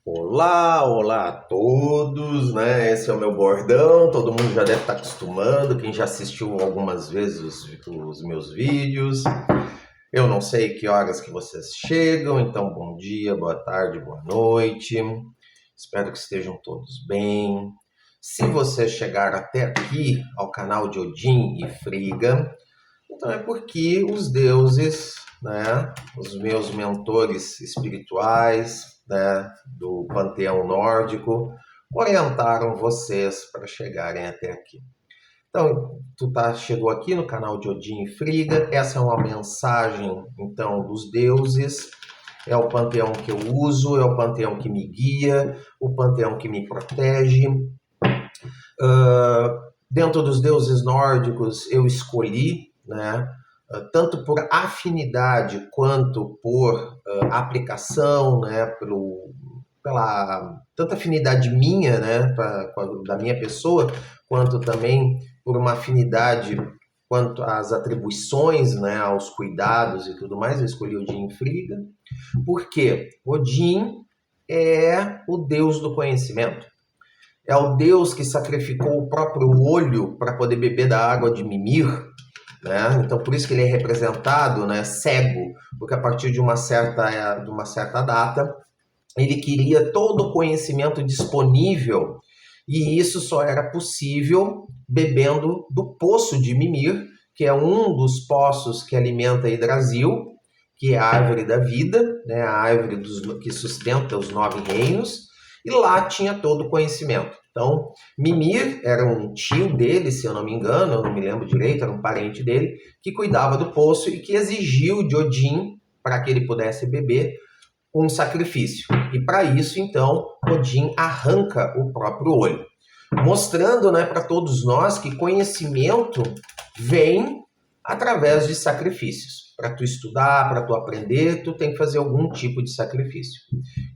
Olá, olá a todos, né? Esse é o meu bordão, todo mundo já deve estar acostumando, quem já assistiu algumas vezes os meus vídeos. Eu não sei que horas que vocês chegam, então bom dia, boa tarde, boa noite. Espero que estejam todos bem. Se você chegar até aqui ao canal de Odin e Frigga, então é porque os deuses, né, os meus mentores espirituais, né, do panteão nórdico, orientaram vocês para chegarem até aqui. Então, chegou aqui no canal de Odin e Frigga, essa é uma mensagem, então, dos deuses, é o panteão que eu uso, é o panteão que me guia, o panteão que me protege. Dentro dos deuses nórdicos, eu escolhi, né, tanto por afinidade quanto por aplicação, né, pela tanta afinidade minha, né, da minha pessoa, quanto também por uma afinidade quanto às atribuições, né, aos cuidados e tudo mais. Eu escolhi Odin e Frigga, porque Odin é o deus do conhecimento. É o deus que sacrificou o próprio olho para poder beber da água de Mimir, né? Então, por isso que ele é representado, né, cego, porque a partir de uma certa data, ele queria todo o conhecimento disponível, e isso só era possível bebendo do poço de Mimir, que é um dos poços que alimenta Yggdrasil, que é a árvore da vida, né, a árvore que sustenta os 9 reinos, e lá tinha todo o conhecimento. Então, Mimir era um tio dele, se eu não me engano, eu não me lembro direito, era um parente dele, que cuidava do poço e que exigiu de Odin, para que ele pudesse beber, um sacrifício. E para isso, então, Odin arranca o próprio olho, mostrando, né, para todos nós que conhecimento vem através de sacrifícios. Para tu estudar, para tu aprender, tu tem que fazer algum tipo de sacrifício.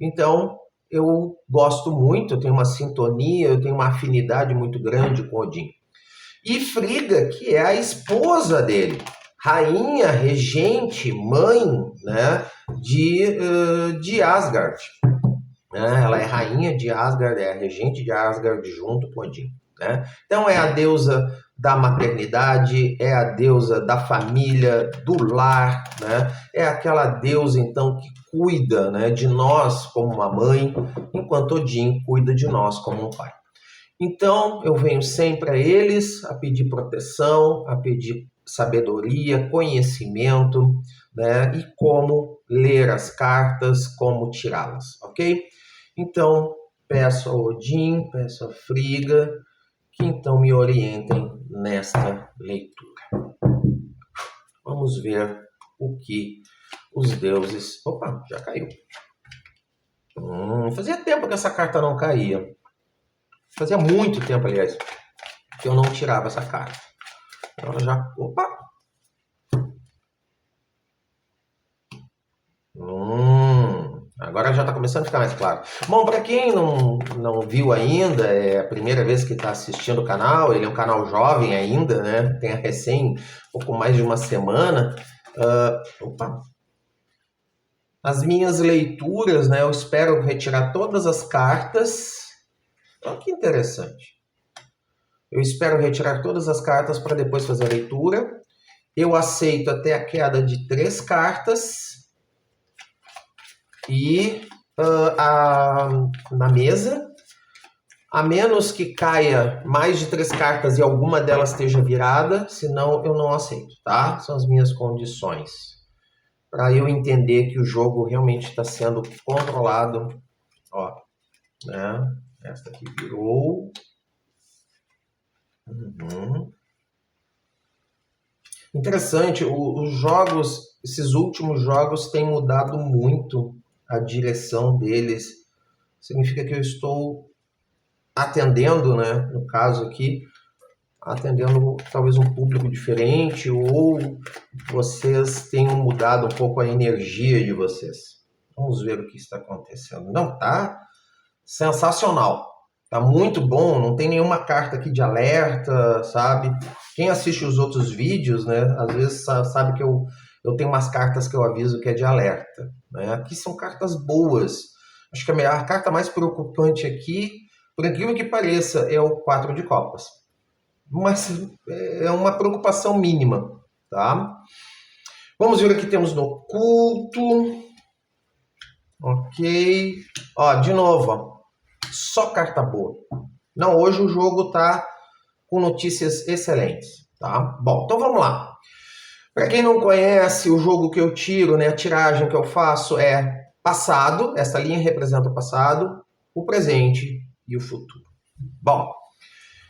Então, eu gosto muito, eu tenho uma sintonia, eu tenho uma afinidade muito grande com Odin. E Frigga, que é a esposa dele, rainha, regente, mãe, né, de Asgard. Ela é rainha de Asgard, é a regente de Asgard junto com Odin. Né? Então é a deusa da maternidade, é a deusa da família, do lar, né? É aquela deusa, então, que cuida, né, de nós como uma mãe, enquanto Odin cuida de nós como um pai. Então, eu venho sempre a eles a pedir proteção, a pedir sabedoria, conhecimento, né, e como ler as cartas, como tirá-las, ok? Então, peço a Odin, peço a Frigga, que então me orientem nesta leitura. Vamos ver o que os deuses... Opa, já caiu. Fazia tempo que essa carta não caía. Fazia muito tempo, aliás, que eu não tirava essa carta. Ela já... Opa! Agora já está começando a ficar mais claro. Bom, para quem não viu ainda, é a primeira vez que está assistindo o canal, ele é um canal jovem ainda, né? Tem recém pouco mais de uma semana. As minhas leituras, né? Eu espero retirar todas as cartas. Olha que interessante. Eu espero retirar todas as cartas para depois fazer a leitura. Eu aceito até a queda de 3 cartas. E na mesa, a menos que caia mais de 3 cartas e alguma delas esteja virada, senão eu não aceito, tá? São as minhas condições. Para eu entender que o jogo realmente está sendo controlado. Ó, né? Esta aqui virou. Interessante, os jogos, esses últimos jogos têm mudado muito a direção deles. Significa que eu estou atendendo, né, no caso aqui, atendendo talvez um público diferente, ou vocês tenham mudado um pouco a energia de vocês. Vamos ver o que está acontecendo. Não, tá sensacional. Tá muito bom, não tem nenhuma carta aqui de alerta, sabe? Quem assiste os outros vídeos, né, às vezes sabe que eu tenho umas cartas que eu aviso que é de alerta, né? Aqui são cartas boas, Acho que a carta mais preocupante aqui, por incrível que pareça, é o 4 de copas. Mas é uma preocupação mínima, tá? Vamos ver o que temos no oculto. Ok. Ó, de novo, ó, só carta boa. Não, hoje o jogo tá com notícias excelentes, tá? Bom, então vamos lá. Para quem não conhece, o jogo que eu tiro, né, a tiragem que eu faço é passado, essa linha representa o passado, o presente e o futuro. Bom,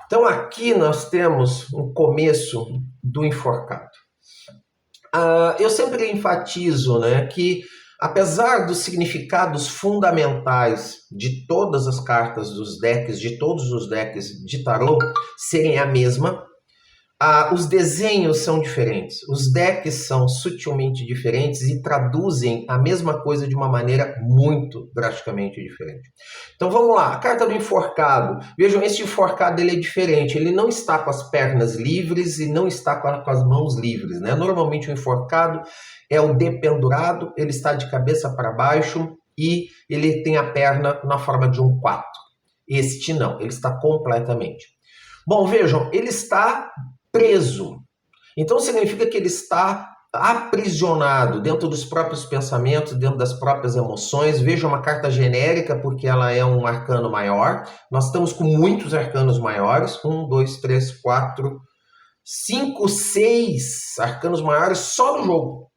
então aqui nós temos um começo do enforcado. Eu sempre enfatizo, né, que apesar dos significados fundamentais de todas as cartas dos decks, de todos os decks de tarô, serem a mesma, os desenhos são diferentes, os decks são sutilmente diferentes e traduzem a mesma coisa de uma maneira muito drasticamente diferente. Então vamos lá, a carta do enforcado. Vejam, esse enforcado ele é diferente, ele não está com as pernas livres e não está com as mãos livres, né? Normalmente o enforcado é o dependurado, ele está de cabeça para baixo e ele tem a perna na forma de um 4. Este não, ele está completamente. Bom, vejam, ele está preso. Então significa que ele está aprisionado dentro dos próprios pensamentos, dentro das próprias emoções. Veja, uma carta genérica porque ela é um arcano maior. Nós estamos com muitos arcanos maiores. 1, 2, 3, 4, 5, 6 arcanos maiores só no jogo.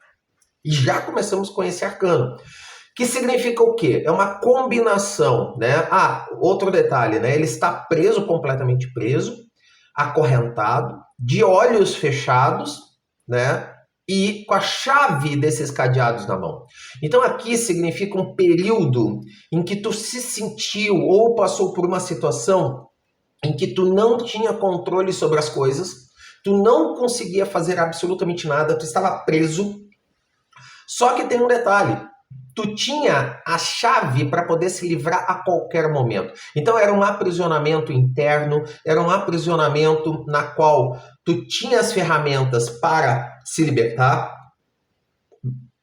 E já começamos com esse arcano. Que significa o quê? É uma combinação, né? Outro detalhe, né? Ele está preso, completamente preso, acorrentado, de olhos fechados, né? E com a chave desses cadeados na mão. Então aqui significa um período em que tu se sentiu ou passou por uma situação em que tu não tinha controle sobre as coisas, tu não conseguia fazer absolutamente nada, tu estava preso. Só que tem um detalhe, tu tinha a chave para poder se livrar a qualquer momento. Então era um aprisionamento interno, era um aprisionamento na qual tu tinha as ferramentas para se libertar,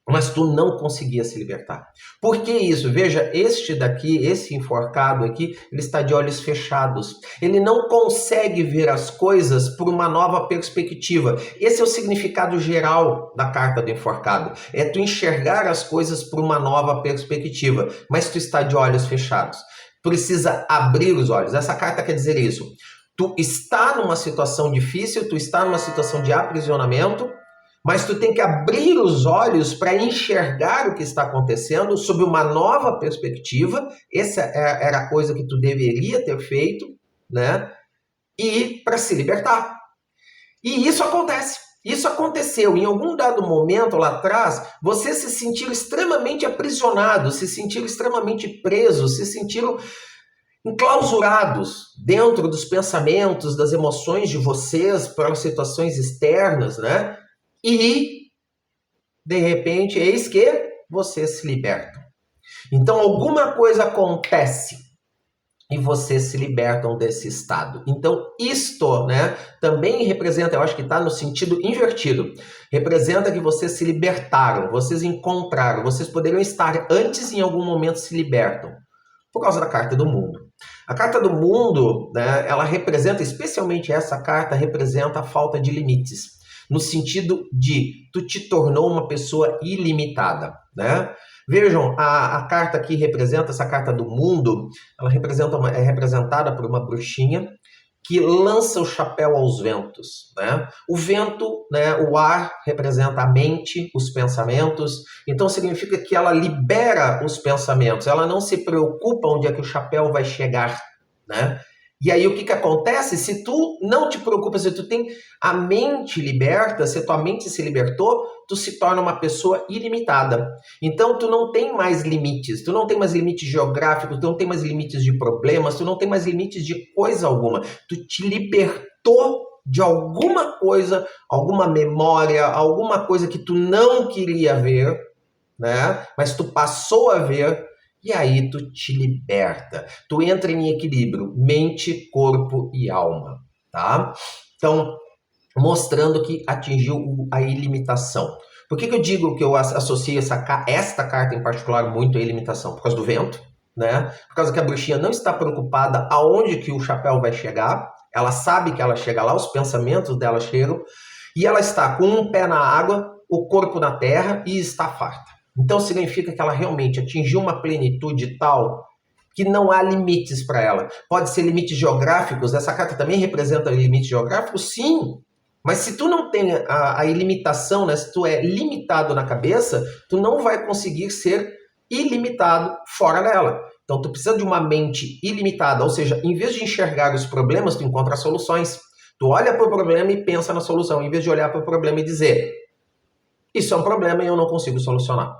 mas tu não conseguia se libertar. Por que isso? Veja, este daqui, esse enforcado aqui, ele está de olhos fechados. Ele não consegue ver as coisas por uma nova perspectiva. Esse é o significado geral da carta do enforcado. É tu enxergar as coisas por uma nova perspectiva, mas tu está de olhos fechados. Precisa abrir os olhos. Essa carta quer dizer isso. Tu está numa situação difícil, tu está numa situação de aprisionamento, mas tu tem que abrir os olhos para enxergar o que está acontecendo sob uma nova perspectiva. Essa era a coisa que tu deveria ter feito, né? E para se libertar. E isso acontece. Isso aconteceu. Em algum dado momento lá atrás, você se sentiu extremamente aprisionado, se sentiu extremamente preso, se sentiram enclausurados dentro dos pensamentos, das emoções de vocês, pelas situações externas, né? E, de repente, eis que vocês se libertam. Então, alguma coisa acontece e vocês se libertam desse estado. Então, isto, né, também representa, eu acho que está no sentido invertido, representa que vocês se libertaram, vocês encontraram, vocês poderiam estar antes em algum momento se libertam, por causa da carta do mundo. A carta do mundo, né, ela representa, especialmente essa carta, representa a falta de limites. No sentido de tu te tornou uma pessoa ilimitada, né? Vejam, a carta aqui representa, essa carta do mundo, ela é representada por uma bruxinha que lança o chapéu aos ventos, né? O vento, né, o ar representa a mente, os pensamentos, então significa que ela libera os pensamentos, ela não se preocupa onde é que o chapéu vai chegar, né? E aí o que acontece? Se tu não te preocupa, se tu tem a mente liberta, se tua mente se libertou, tu se torna uma pessoa ilimitada. Então tu não tem mais limites, tu não tem mais limites geográficos, tu não tem mais limites de problemas, tu não tem mais limites de coisa alguma. Tu te libertou de alguma coisa, alguma memória, alguma coisa que tu não queria ver, né? Mas tu passou a ver. E aí tu te liberta, tu entra em equilíbrio, mente, corpo e alma, tá? Então, mostrando que atingiu a ilimitação. Por que eu digo que eu associo esta carta em particular muito à ilimitação? Por causa do vento, né? Por causa que a bruxinha não está preocupada aonde que o chapéu vai chegar, ela sabe que ela chega lá, os pensamentos dela chegam, e ela está com um pé na água, o corpo na terra e está farta. Então significa que ela realmente atingiu uma plenitude tal que não há limites para ela. Pode ser limites geográficos, essa carta também representa limites geográficos? Sim. Mas se tu não tem a ilimitação, né? Se tu é limitado na cabeça, tu não vai conseguir ser ilimitado fora dela. Então tu precisa de uma mente ilimitada, ou seja, em vez de enxergar os problemas, tu encontra soluções. Tu olha para o problema e pensa na solução, em vez de olhar para o problema e dizer, isso é um problema e eu não consigo solucionar.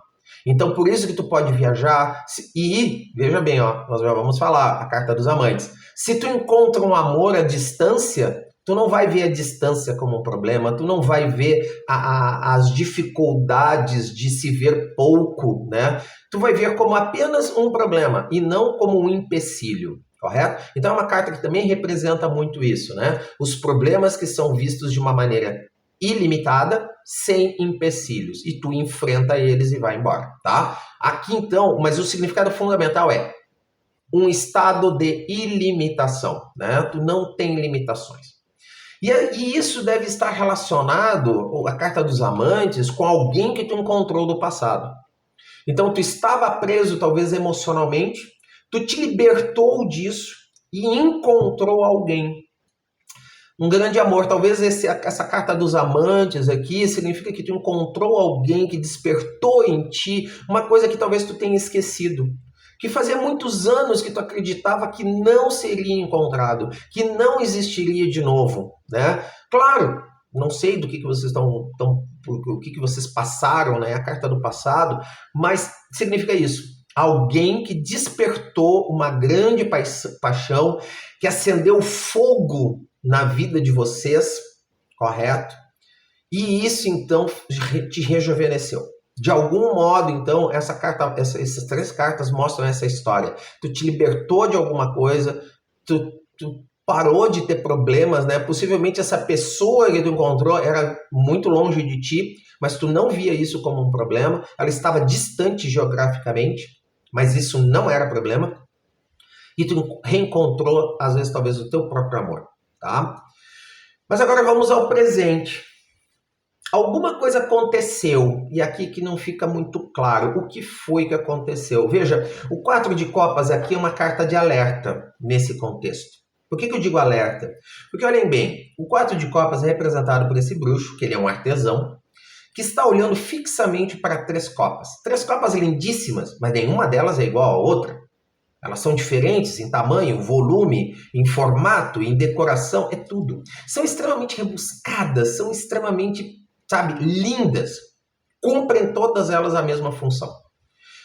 Então, por isso que tu pode viajar e, veja bem, ó, nós já vamos falar, a carta dos amantes. Se tu encontra um amor à distância, tu não vai ver a distância como um problema, tu não vai ver as dificuldades de se ver pouco, né? Tu vai ver como apenas um problema e não como um empecilho, correto? Então é uma carta que também representa muito isso, né? Os problemas que são vistos de uma maneira ilimitada, sem empecilhos, e tu enfrenta eles e vai embora, tá? Aqui então, mas o significado fundamental é um estado de ilimitação, né? Tu não tem limitações. E isso deve estar relacionado, a carta dos amantes, com alguém que tu encontrou do passado. Então tu estava preso talvez emocionalmente, tu te libertou disso e encontrou alguém. Um grande amor, talvez essa carta dos amantes aqui significa que tu encontrou alguém que despertou em ti uma coisa que talvez tu tenha esquecido. Que fazia muitos anos que tu acreditava que não seria encontrado, que não existiria de novo, né? Claro, não sei do que vocês o que vocês passaram, né? A carta do passado, mas significa isso. Alguém que despertou uma grande paixão, que acendeu fogo na vida de vocês, correto? E isso, então, te rejuvenesceu. De algum modo, então, essas três cartas mostram essa história. Tu te libertou de alguma coisa, tu parou de ter problemas, né? Possivelmente essa pessoa que tu encontrou era muito longe de ti, mas tu não via isso como um problema. Ela estava distante geograficamente, mas isso não era problema. E tu reencontrou, às vezes, talvez, o teu próprio amor. Tá? Mas agora vamos ao presente. Alguma coisa aconteceu, e aqui que não fica muito claro o que foi que aconteceu. Veja, o 4 de copas aqui é uma carta de alerta nesse contexto. Por que eu digo alerta? Porque olhem bem, o 4 de copas é representado por esse bruxo, que ele é um artesão, que está olhando fixamente para 3 copas. 3 copas lindíssimas, mas nenhuma delas é igual a outra. Elas são diferentes em tamanho, volume, em formato, em decoração, é tudo. São extremamente rebuscadas, são extremamente, sabe, lindas. Cumprem todas elas a mesma função.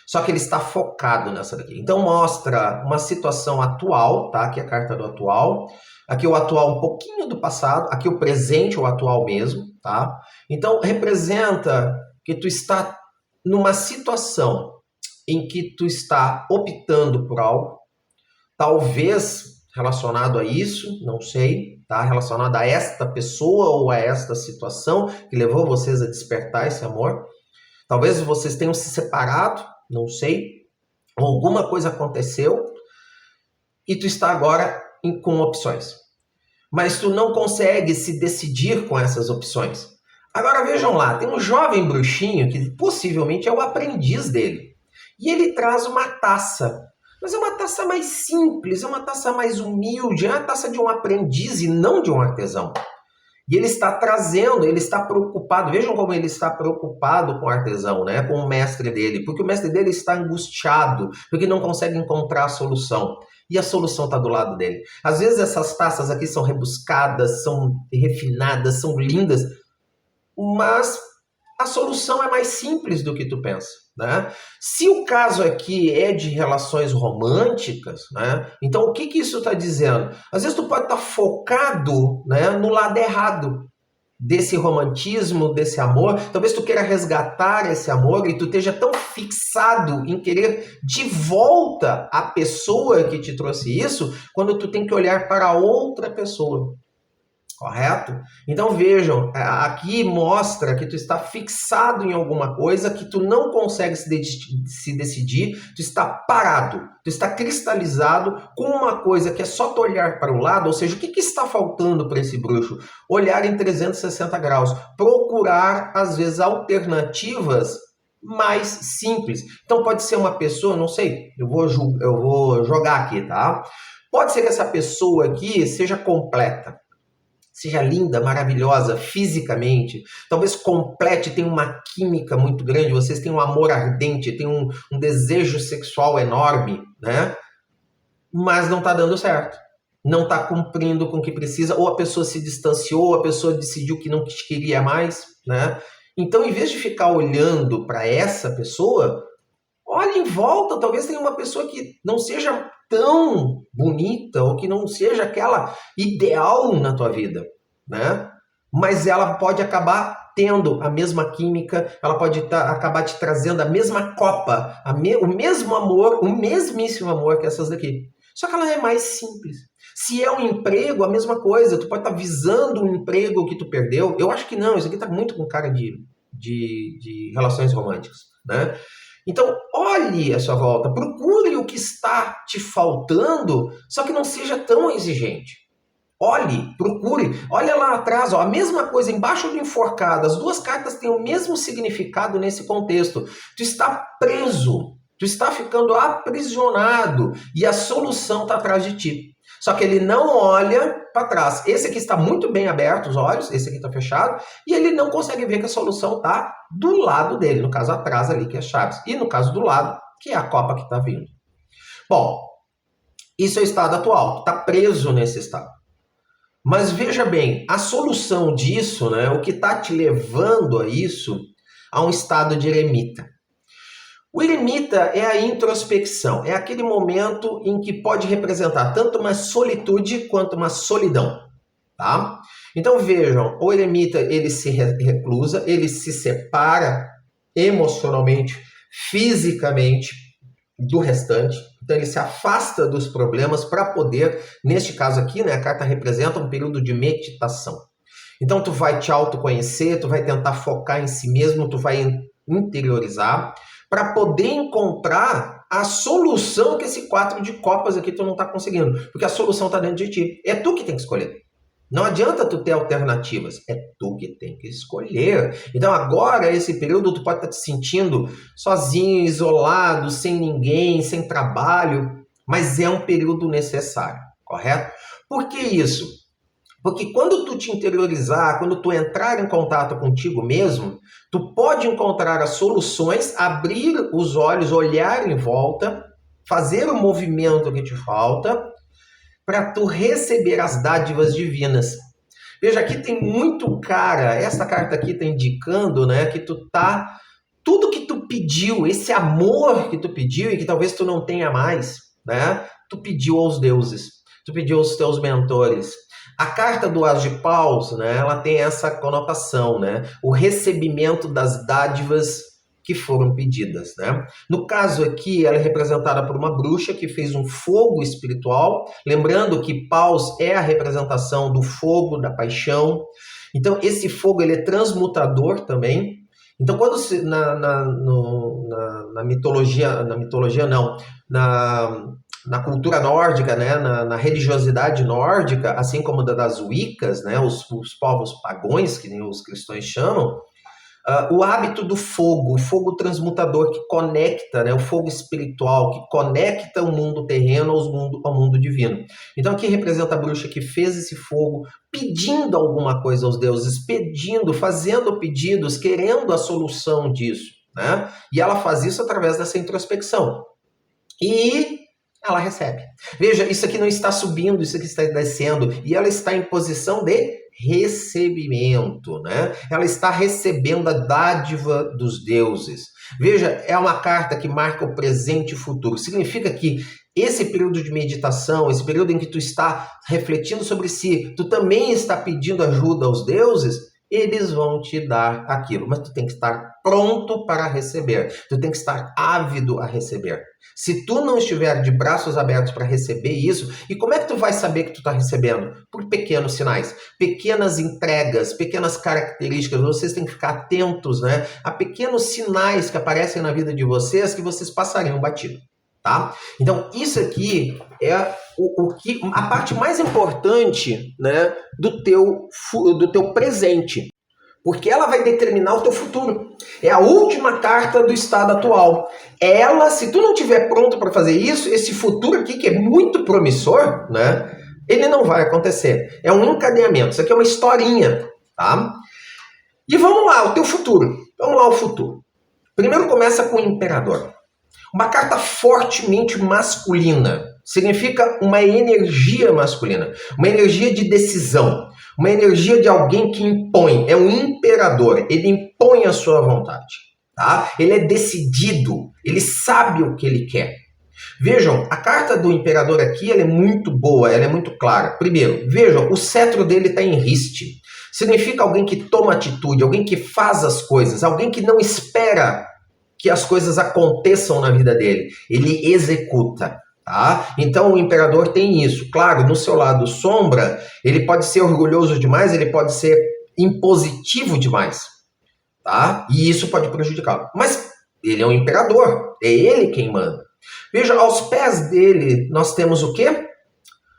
Só que ele está focado nessa daqui. Então mostra uma situação atual, tá? Aqui é a carta do atual. Aqui o atual um pouquinho do passado. Aqui o presente, o atual mesmo, tá? Então representa que tu está numa situação em que tu está optando por algo, talvez relacionado a isso, não sei, tá? Relacionado a esta pessoa ou a esta situação que levou vocês a despertar esse amor. Talvez vocês tenham se separado, não sei, ou alguma coisa aconteceu e tu está agora com opções. Mas tu não consegue se decidir com essas opções. Agora vejam lá, tem um jovem bruxinho que possivelmente é o aprendiz dele. E ele traz uma taça, mas é uma taça mais simples, é uma taça mais humilde, é uma taça de um aprendiz e não de um artesão. E ele está trazendo, ele está preocupado, vejam como ele está preocupado com o artesão, né? Com o mestre dele, porque o mestre dele está angustiado, porque não consegue encontrar a solução. E a solução está do lado dele. Às vezes essas taças aqui são rebuscadas, são refinadas, são lindas, mas a solução é mais simples do que tu pensa, né? Se o caso aqui é de relações românticas, né? Então o que isso está dizendo? Às vezes tu pode estar focado, né, no lado errado desse romantismo, desse amor. Talvez tu queira resgatar esse amor e tu esteja tão fixado em querer de volta a pessoa que te trouxe isso, quando tu tem que olhar para outra pessoa. Correto? Então vejam, aqui mostra que tu está fixado em alguma coisa, que tu não consegue se decidir, tu está parado, tu está cristalizado com uma coisa que é só tu olhar para o lado, ou seja, o que está faltando para esse bruxo? Olhar em 360 graus, procurar às vezes alternativas mais simples. Então pode ser uma pessoa, não sei, eu vou jogar aqui, tá? Pode ser que essa pessoa aqui seja completa, seja linda, maravilhosa fisicamente, talvez complete, tenha uma química muito grande, vocês têm um amor ardente, têm um desejo sexual enorme, né? Mas não está dando certo. Não está cumprindo com o que precisa, ou a pessoa se distanciou, ou a pessoa decidiu que não queria mais, né? Então, em vez de ficar olhando para essa pessoa, olha em volta, talvez tenha uma pessoa que não seja tão bonita ou que não seja aquela ideal na tua vida, né? Mas ela pode acabar tendo a mesma química, ela pode acabar te trazendo a mesma copa, o mesmo amor, o mesmíssimo amor que essas daqui. Só que ela é mais simples. Se é um emprego, a mesma coisa. Tu pode estar visando um emprego que tu perdeu. Eu acho que não, isso aqui está muito com cara de relações românticas, né? Então, olhe à sua volta, procure o que está te faltando, só que não seja tão exigente. Olhe, procure, olha lá atrás, ó, a mesma coisa, embaixo do enforcado, as duas cartas têm o mesmo significado nesse contexto. Tu está preso, tu está ficando aprisionado e a solução está atrás de ti. Só que ele não olha para trás. Esse aqui está muito bem aberto os olhos, esse aqui está fechado, e ele não consegue ver que a solução está do lado dele, no caso atrás ali, que é Chaves, e no caso do lado, que é a copa que está vindo. Bom, isso é o estado atual, está preso nesse estado. Mas veja bem, a solução disso, né, o que está te levando a isso, a um estado de eremita. O eremita é a introspecção, é aquele momento em que pode representar tanto uma solitude quanto uma solidão, tá? Então vejam, o eremita ele se reclusa, ele se separa emocionalmente, fisicamente do restante, então ele se afasta dos problemas para poder, neste caso aqui, né, a carta representa um período de meditação. Então tu vai te autoconhecer, tu vai tentar focar em si mesmo, tu vai interiorizar, para poder encontrar a solução que esse 4 de copas aqui tu não está conseguindo. Porque a solução está dentro de ti. É tu que tem que escolher. Não adianta tu ter alternativas. É tu que tem que escolher. Então agora, esse período, tu pode estar te sentindo sozinho, isolado, sem ninguém, sem trabalho. Mas é um período necessário, correto? Por que isso? Porque quando tu te interiorizar, quando tu entrar em contato contigo mesmo, tu pode encontrar as soluções, abrir os olhos, olhar em volta, fazer o movimento que te falta, para tu receber as dádivas divinas. Veja, aqui tem muito cara, essa carta aqui está indicando, né, que tu tá, tudo que tu pediu, esse amor que tu pediu e que talvez tu não tenha mais, né, tu pediu aos deuses, tu pediu aos teus mentores. A carta do As de Paus, né, ela tem essa conotação, né, o recebimento das dádivas que foram pedidas, né? No caso aqui, ela é representada por uma bruxa que fez um fogo espiritual, lembrando que Paus é a representação do fogo, da paixão. Então, esse fogo ele é transmutador também. Então, quando na mitologia não, na cultura nórdica, né, na religiosidade nórdica, assim como das Wiccas, né, os povos pagões, que os cristãos chamam, o hábito do fogo, o fogo transmutador que conecta, né, o fogo espiritual, que conecta o mundo terreno ao mundo divino. Então aqui representa a bruxa que fez esse fogo pedindo alguma coisa aos deuses, fazendo pedidos, querendo a solução disso, né? E ela faz isso através dessa introspecção. E ela recebe. Veja, isso aqui não está subindo, isso aqui está descendo. E ela está em posição de recebimento, né? Ela está recebendo a dádiva dos deuses. Veja, é uma carta que marca o presente e o futuro. Significa que esse período de meditação, esse período em que tu está refletindo sobre si, tu também está pedindo ajuda aos deuses, eles vão te dar aquilo, mas tu tem que estar pronto para receber, tu tem que estar ávido a receber. Se tu não estiver de braços abertos para receber isso, e como é que tu vai saber que tu está recebendo? Por pequenos sinais, pequenas entregas, pequenas características. Vocês têm que ficar atentos, né, a pequenos sinais que aparecem na vida de vocês que vocês passariam batido, tá? Então, isso aqui é a parte mais importante, né, do teu presente, porque ela vai determinar o teu futuro. É a última carta do estado atual. Ela, se tu não estiver pronto para fazer isso, esse futuro aqui que é muito promissor, né, ele não vai acontecer. É um encadeamento. Isso aqui é uma historinha, tá? E vamos lá, o teu futuro. Vamos lá, o futuro. Primeiro começa com o imperador. Uma carta fortemente masculina. Significa uma energia masculina, uma energia de decisão, uma energia de alguém que impõe. É um imperador, ele impõe a sua vontade, tá? Ele é decidido, ele sabe o que ele quer. Vejam, a carta do imperador aqui ela é muito boa, ela é muito clara. Primeiro, vejam, o cetro dele está em riste. Significa alguém que toma atitude, alguém que faz as coisas, alguém que não espera que as coisas aconteçam na vida dele. Ele executa. Tá? Então o imperador tem isso. Claro, no seu lado sombra, ele pode ser orgulhoso demais, ele pode ser impositivo demais. Tá? E isso pode prejudicá-lo. Mas ele é um imperador, é ele quem manda. Veja, aos pés dele nós temos o quê?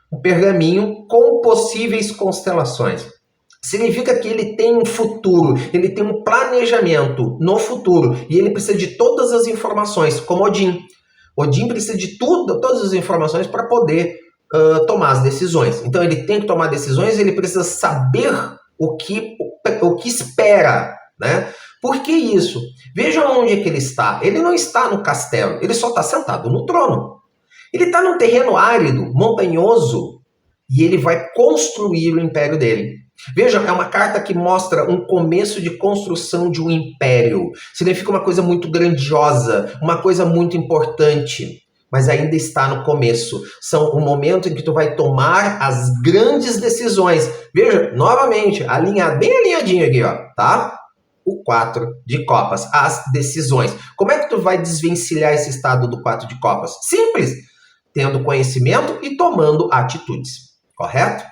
Um pergaminho com possíveis constelações. Significa que ele tem um futuro, ele tem um planejamento no futuro e ele precisa de todas as informações, como Odin. Odin precisa de todas as informações para poder tomar as decisões. Então ele tem que tomar decisões, ele precisa saber o que espera, né? Por que isso? Vejam onde é que ele está. Ele não está no castelo, ele só está sentado no trono. Ele está num terreno árido, montanhoso, e ele vai construir o império dele. Vejam, é uma carta que mostra um começo de construção de um império. Significa uma coisa muito grandiosa, uma coisa muito importante, mas ainda está no começo. São o momento em que tu vai tomar as grandes decisões. Veja, novamente, bem alinhadinho aqui, ó, tá? O 4 de copas, as decisões. Como é que tu vai desvencilhar esse estado do 4 de copas? Simples, tendo conhecimento e tomando atitudes, correto?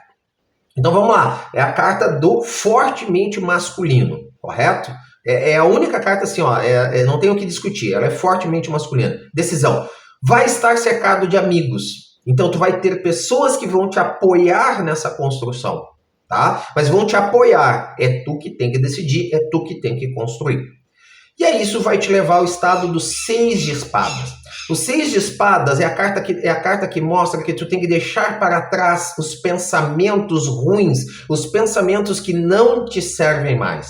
Então vamos lá, é a carta do fortemente masculino, correto? É a única carta assim, ó, não tem o que discutir, ela é fortemente masculina. Decisão, vai estar cercado de amigos, então tu vai ter pessoas que vão te apoiar nessa construção, tá? Mas vão te apoiar, é tu que tem que decidir, é tu que tem que construir. E aí isso vai te levar ao estado do 6 de espadas. O 6 de espadas é a carta que mostra que tu tem que deixar para trás os pensamentos ruins, os pensamentos que não te servem mais.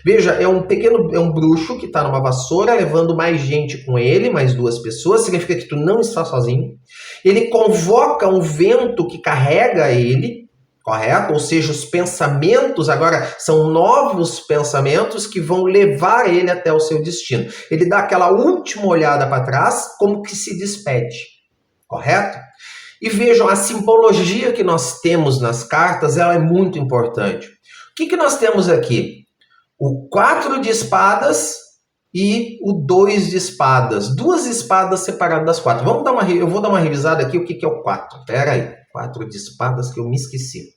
Veja, é um bruxo que está numa vassoura levando mais gente com ele, mais 2 pessoas, significa que tu não está sozinho. Ele convoca um vento que carrega ele, correto? Ou seja, os pensamentos agora são novos pensamentos que vão levar ele até o seu destino. Ele dá aquela última olhada para trás, como que se despede, correto? E vejam, a simbologia que nós temos nas cartas, ela é muito importante. O que nós temos aqui? O 4 de espadas e o 2 de espadas. 2 espadas separadas das 4. Eu vou dar uma revisada aqui o que é o 4. Espera aí. 4 de espadas que eu me esqueci.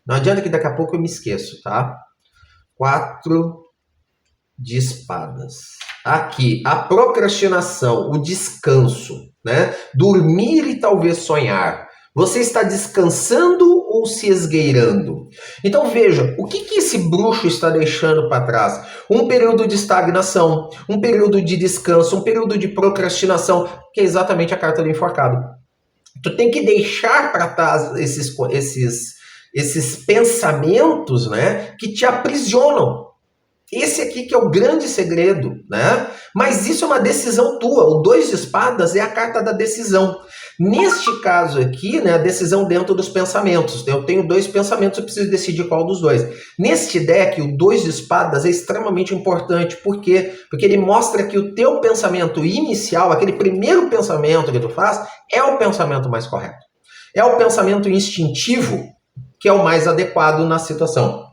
Não adianta que daqui a pouco eu me esqueço, tá? 4 de espadas. Aqui, a procrastinação, o descanso, né? Dormir e talvez sonhar. Você está descansando ou se esgueirando? Então veja, o que esse bruxo está deixando para trás? Um período de estagnação, um período de descanso, um período de procrastinação, que é exatamente a carta do enforcado. Tu tem que deixar para trás esses pensamentos, né, que te aprisionam. Esse aqui que é o grande segredo, né? Mas isso é uma decisão tua. O 2 de espadas é a carta da decisão. Neste caso aqui, né, a decisão dentro dos pensamentos. Eu tenho 2 pensamentos, eu preciso decidir qual dos 2. Neste deck, o 2 de espadas é extremamente importante. Por quê? Porque ele mostra que o teu pensamento inicial, aquele primeiro pensamento que tu faz, é o pensamento mais correto. É o pensamento instintivo, que é o mais adequado na situação.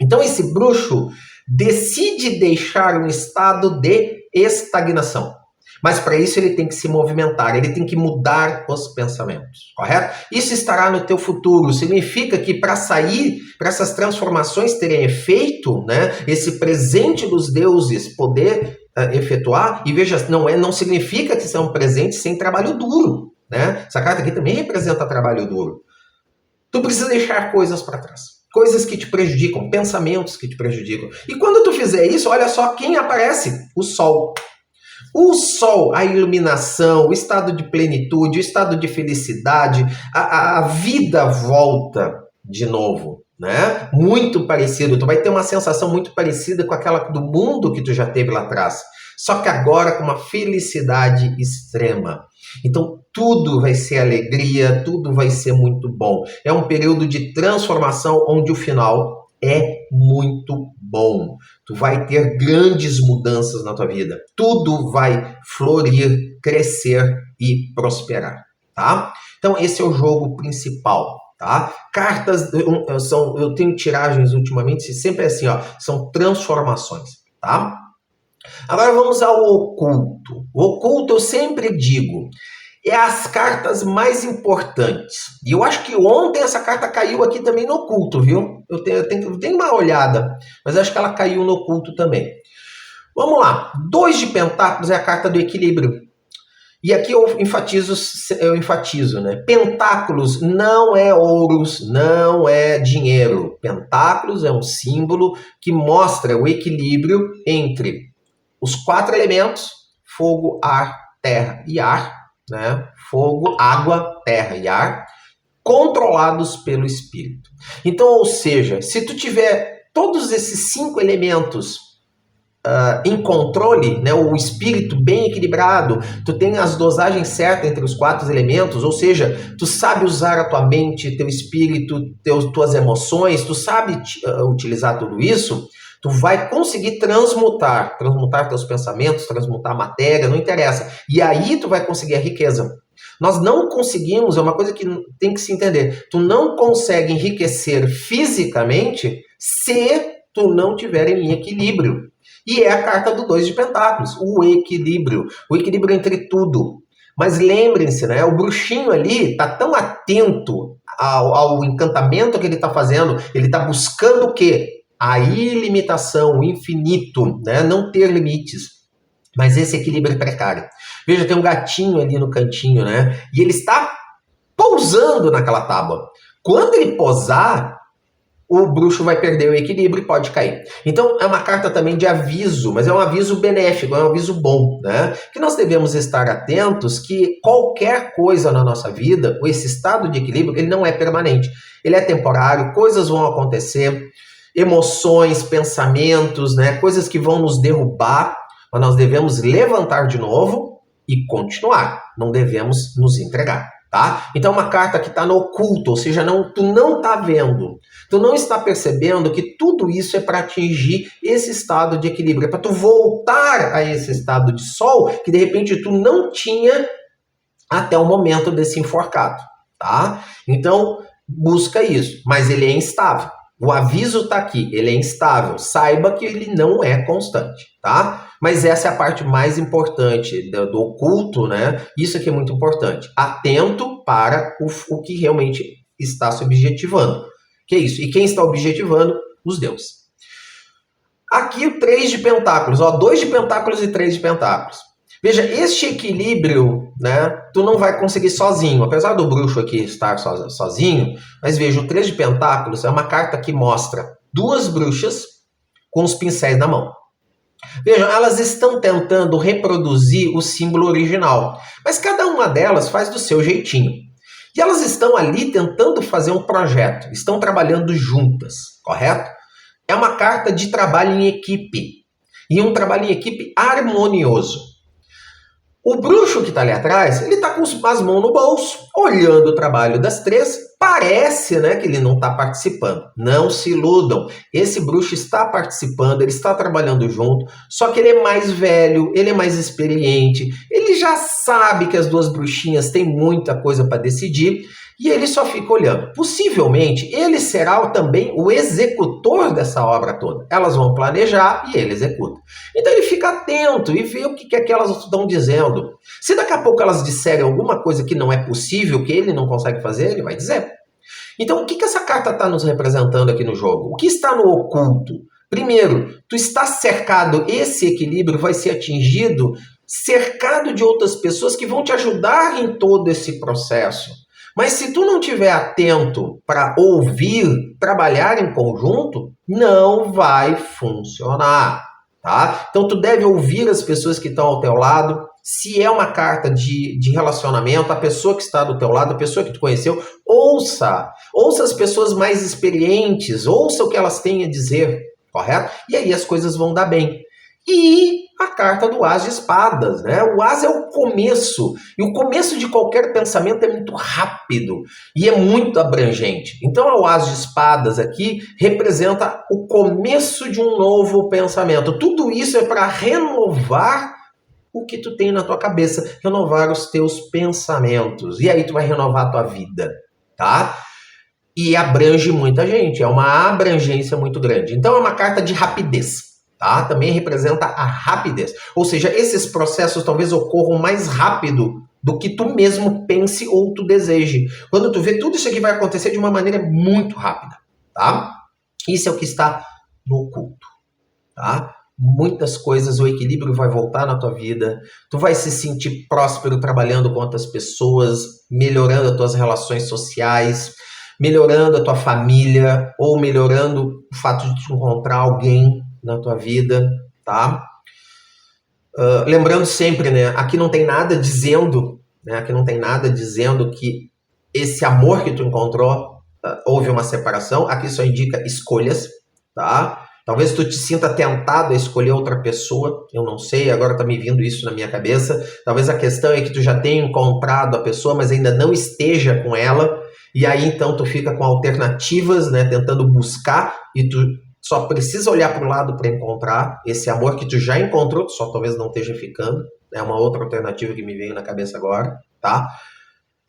Então esse bruxo decide deixar um estado de estagnação. Mas para isso ele tem que se movimentar, ele tem que mudar os pensamentos, correto? Isso estará no teu futuro. Significa que para sair, para essas transformações terem efeito, né, esse presente dos deuses poder efetuar, e veja, não significa que isso é um presente sem trabalho duro, né? Essa carta aqui também representa trabalho duro. Tu precisa deixar coisas para trás. Coisas que te prejudicam, pensamentos que te prejudicam. E quando tu fizer isso, olha só quem aparece: o Sol. O Sol, a iluminação, o estado de plenitude, o estado de felicidade, a vida volta de novo, né? Muito parecido, tu vai ter uma sensação muito parecida com aquela do mundo que tu já teve lá atrás, só que agora com uma felicidade extrema. Então tudo vai ser alegria, tudo vai ser muito bom. É um período de transformação onde o final é muito bom. Tu vai ter grandes mudanças na tua vida. Tudo vai florir, crescer e prosperar, tá? Então esse é o jogo principal, tá? Cartas eu tenho tiragens ultimamente, sempre assim, ó, são transformações, tá? Agora vamos ao oculto. O oculto eu sempre digo, é as cartas mais importantes. E eu acho que ontem essa carta caiu aqui também no oculto, viu? Eu tenho uma olhada, mas acho que ela caiu no oculto também. Vamos lá. 2 de pentáculos é a carta do equilíbrio. E aqui eu enfatizo, né? Pentáculos não é ouros, não é dinheiro. Pentáculos é um símbolo que mostra o equilíbrio entre os 4 elementos: fogo, ar, terra e ar, né? Fogo, água, terra e ar, controlados pelo espírito. Então, ou seja, se tu tiver todos esses 5 elementos em controle, né, o espírito bem equilibrado, tu tem as dosagens certas entre os 4 elementos, ou seja, tu sabe usar a tua mente, teu espírito, tuas emoções, tu sabe utilizar tudo isso, tu vai conseguir transmutar teus pensamentos, transmutar a matéria, não interessa. E aí tu vai conseguir a riqueza. Nós não conseguimos, é uma coisa que tem que se entender, tu não consegue enriquecer fisicamente se tu não tiver em equilíbrio. E é a carta do 2 de pentáculos, o equilíbrio entre tudo. Mas lembrem-se, né, o bruxinho ali está tão atento ao encantamento que ele está fazendo, ele está buscando o quê? A ilimitação, o infinito, né? Não ter limites. Mas esse equilíbrio é precário. Veja, tem um gatinho ali no cantinho, né? E ele está pousando naquela tábua. Quando ele posar, o bruxo vai perder o equilíbrio e pode cair. Então é uma carta também de aviso, mas é um aviso benéfico, é um aviso bom, né? Que nós devemos estar atentos que qualquer coisa na nossa vida, esse estado de equilíbrio, ele não é permanente. Ele é temporário, coisas vão acontecer, emoções, pensamentos, né? Coisas que vão nos derrubar, mas nós devemos levantar de novo e continuar. Não devemos nos entregar, tá? Então uma carta que está no oculto, ou seja, tu não está vendo, tu não está percebendo que tudo isso é para atingir esse estado de equilíbrio, é para tu voltar a esse estado de sol que de repente tu não tinha até o momento desse enforcado, tá? Então busca isso, mas ele é instável. O aviso está aqui, ele é instável. Saiba que ele não é constante, tá? Mas essa é a parte mais importante do oculto, né? Isso aqui é muito importante. Atento para o que realmente está se objetivando. Que é isso? E quem está objetivando? Os deuses. Aqui o 3 de pentáculos, ó, 2 de pentáculos e 3 de pentáculos. Veja, este equilíbrio, né, tu não vai conseguir sozinho, apesar do bruxo aqui estar sozinho, mas veja, o 3 de pentáculos é uma carta que mostra 2 bruxas com os pincéis na mão. Vejam, elas estão tentando reproduzir o símbolo original, mas cada uma delas faz do seu jeitinho. E elas estão ali tentando fazer um projeto, estão trabalhando juntas, correto? É uma carta de trabalho em equipe, e um trabalho em equipe harmonioso. O bruxo que está ali atrás, ele está com as mãos no bolso, olhando o trabalho das 3 parece, né, que ele não está participando. Não se iludam. Esse bruxo está participando, ele está trabalhando junto, só que ele é mais velho, ele é mais experiente, ele já sabe que as duas bruxinhas têm muita coisa para decidir e ele só fica olhando. Possivelmente, ele será também o executor dessa obra toda. Elas vão planejar e ele executa. Então ele fica atento e vê o que aquelas estão dizendo. Se daqui a pouco elas disserem alguma coisa que não é possível, que ele não consegue fazer, ele vai dizer. Então, o que essa carta está nos representando aqui no jogo? O que está no oculto? Primeiro, tu está cercado, esse equilíbrio vai ser atingido cercado de outras pessoas que vão te ajudar em todo esse processo. Mas se tu não estiver atento para ouvir, trabalhar em conjunto, não vai funcionar, tá? Então tu deve ouvir as pessoas que estão ao teu lado. Se é uma carta de relacionamento, a pessoa que está do teu lado, a pessoa que tu conheceu, ouça as pessoas mais experientes, ouça o que elas têm a dizer, correto? E aí as coisas vão dar bem. E a carta do As de Espadas, né? O As é o começo, e o começo de qualquer pensamento é muito rápido e é muito abrangente. Então o As de Espadas aqui representa o começo de um novo pensamento. Tudo isso é para renovar o que tu tem na tua cabeça, renovar os teus pensamentos. E aí tu vai renovar a tua vida, tá? E abrange muita gente, é uma abrangência muito grande. Então é uma carta de rapidez. Tá? Também representa a rapidez. Ou seja, esses processos talvez ocorram mais rápido do que tu mesmo pense ou tu deseje. Quando tu vê, tudo isso aqui vai acontecer de uma maneira muito rápida. Tá? Isso é o que está no oculto. Tá? Muitas coisas, o equilíbrio vai voltar na tua vida. Tu vai se sentir próspero trabalhando com outras pessoas, melhorando as tuas relações sociais, melhorando a tua família ou melhorando o fato de te encontrar alguém na tua vida, tá? Lembrando sempre, né? Aqui não tem nada dizendo, né? Aqui não tem nada dizendo que esse amor que tu encontrou houve uma separação. Aqui só indica escolhas, tá? Talvez tu te sinta tentado a escolher outra pessoa, eu não sei, agora tá me vindo isso na minha cabeça. Talvez a questão é que tu já tenha encontrado a pessoa, mas ainda não esteja com ela, e aí então tu fica com alternativas, né? Tentando buscar, e tu só precisa olhar para o lado para encontrar esse amor que tu já encontrou, tu só talvez não esteja ficando. É uma outra alternativa que me veio na cabeça agora, tá?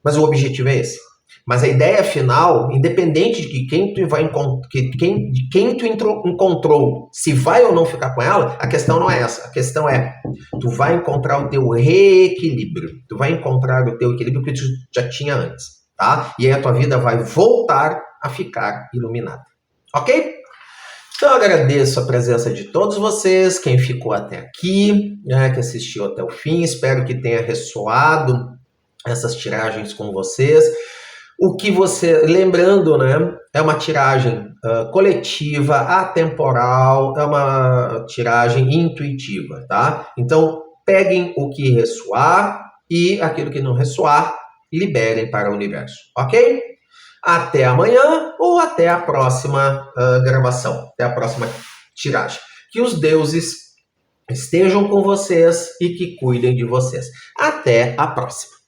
Mas o objetivo é esse. Mas a ideia final, independente de quem tu vai de quem tu encontrou, se vai ou não ficar com ela, a questão não é essa. A questão é, tu vai encontrar o teu reequilíbrio. Tu vai encontrar o teu equilíbrio que tu já tinha antes, tá? E aí a tua vida vai voltar a ficar iluminada. Ok? Então eu agradeço a presença de todos vocês, quem ficou até aqui, né, que assistiu até o fim. Espero que tenha ressoado essas tiragens com vocês. O que você, lembrando, né, é uma tiragem coletiva, atemporal, é uma tiragem intuitiva, tá? Então peguem o que ressoar e aquilo que não ressoar, liberem para o universo, ok? Até amanhã ou até a próxima gravação, até a próxima tiragem. Que os deuses estejam com vocês e que cuidem de vocês. Até a próxima.